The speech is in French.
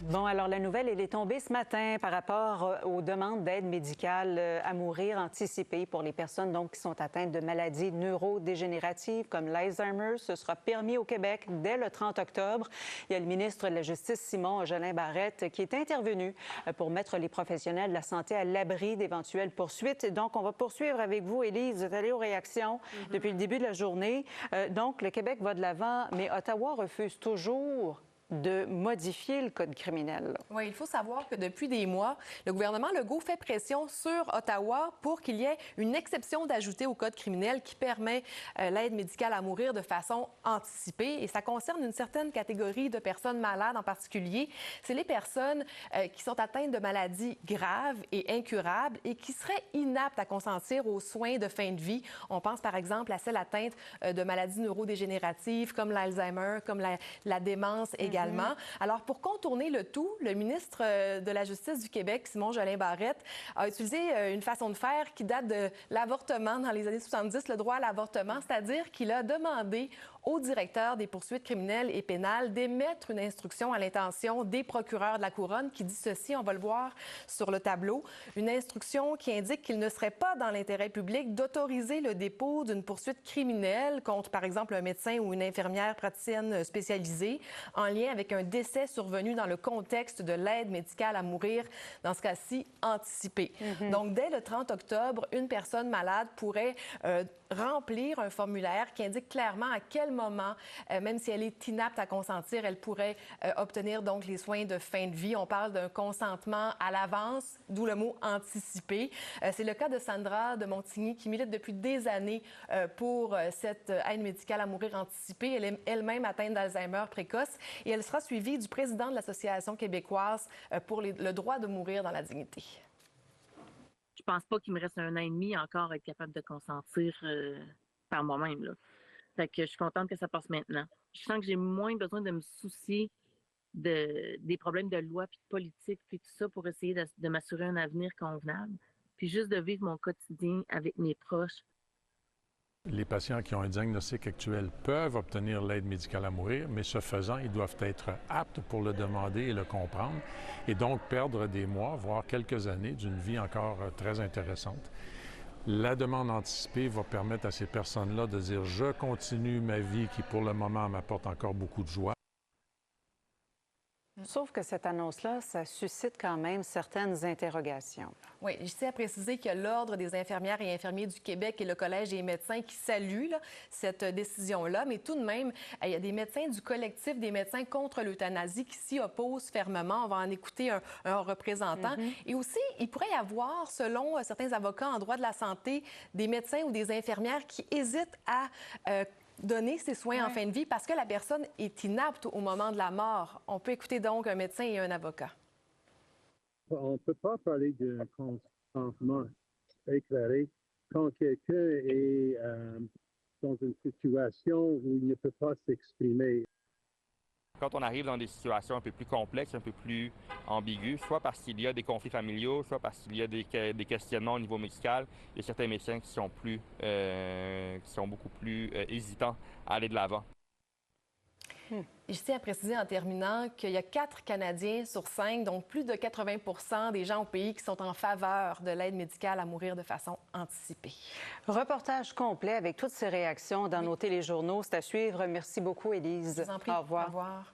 Bon, alors la nouvelle, elle est tombée ce matin par rapport aux demandes d'aide médicale à mourir anticipée pour les personnes donc, qui sont atteintes de maladies neurodégénératives comme l'Alzheimer. Ce sera permis au Québec dès le 30 octobre. Il y a le ministre de la Justice, Simon Jolin Barrette, qui est intervenu pour mettre les professionnels de la santé à l'abri d'éventuelles poursuites. Donc, on va poursuivre avec vous, Élise. Vous êtes allée aux réactions depuis le début de la journée. Donc, le Québec va de l'avant, mais Ottawa refuse toujours de modifier le code criminel. Oui, il faut savoir que depuis des mois, le gouvernement Legault fait pression sur Ottawa pour qu'il y ait une exception d'ajouter au code criminel qui permet l'aide médicale à mourir de façon anticipée. Et ça concerne une certaine catégorie de personnes malades en particulier. C'est les personnes qui sont atteintes de maladies graves et incurables et qui seraient inaptes à consentir aux soins de fin de vie. On pense par exemple à celles atteintes de maladies neurodégénératives comme l'Alzheimer, comme la démence également. Alors, pour contourner le tout, le ministre de la Justice du Québec, Simon Jolin Barrette, a utilisé une façon de faire qui date de l'avortement dans les années 70, le droit à l'avortement, c'est-à-dire qu'il a demandé au directeur des poursuites criminelles et pénales d'émettre une instruction à l'intention des procureurs de la Couronne qui dit ceci, on va le voir sur le tableau, une instruction qui indique qu'il ne serait pas dans l'intérêt public d'autoriser le dépôt d'une poursuite criminelle contre, par exemple, un médecin ou une infirmière praticienne spécialisée en lien avec un décès survenu dans le contexte de l'aide médicale à mourir, dans ce cas-ci anticipée. Donc, dès le 30 octobre, une personne malade pourrait remplir un formulaire qui indique clairement à quel moment, même si elle est inapte à consentir, elle pourrait obtenir donc les soins de fin de vie. On parle d'un consentement à l'avance, d'où le mot anticipé. C'est le cas de Sandra de Montigny qui milite depuis des années pour cette aide médicale à mourir anticipée. Elle est elle-même atteinte d'Alzheimer précoce et elle sera suivie du président de l'Association québécoise pour le droit de mourir dans la dignité. Je pense pas qu'il me reste 1 an et demi encore à être capable de consentir par moi-même, là. Fait que je suis contente que ça passe maintenant. Je sens que j'ai moins besoin de me soucier des problèmes de loi puis de politique puis tout ça pour essayer de m'assurer un avenir convenable. Puis juste de vivre mon quotidien avec mes proches. Les patients qui ont un diagnostic actuel peuvent obtenir l'aide médicale à mourir, mais ce faisant, ils doivent être aptes pour le demander et le comprendre, et donc perdre des mois, voire quelques années d'une vie encore très intéressante. La demande anticipée va permettre à ces personnes-là de dire « je continue ma vie qui, pour le moment, m'apporte encore beaucoup de joie ». Sauf que cette annonce-là, ça suscite quand même certaines interrogations. Oui, je tiens à préciser qu'il y a l'Ordre des infirmières et infirmiers du Québec et le Collège des médecins qui saluent cette décision-là, mais tout de même, il y a des médecins du collectif des médecins contre l'euthanasie qui s'y opposent fermement. On va en écouter un représentant. Et aussi, il pourrait y avoir, selon certains avocats en droit de la santé, des médecins ou des infirmières qui hésitent à donner ses soins en fin de vie parce que la personne est inapte au moment de la mort. On peut écouter donc un médecin et un avocat. On ne peut pas parler d'un consentement éclairé quand quelqu'un est dans une situation où il ne peut pas s'exprimer. Quand on arrive dans des situations un peu plus complexes, un peu plus ambiguës, soit parce qu'il y a des conflits familiaux, soit parce qu'il y a des questionnements au niveau médical, il y a certains médecins qui sont beaucoup plus hésitants à aller de l'avant. Je tiens à préciser en terminant qu'il y a 4 Canadiens sur 5, donc plus de 80 des gens au pays qui sont en faveur de l'aide médicale à mourir de façon anticipée. Reportage complet avec toutes ces réactions dans nos téléjournaux. C'est à suivre. Merci beaucoup, Élise. Je vous en prie. Au revoir. Au revoir.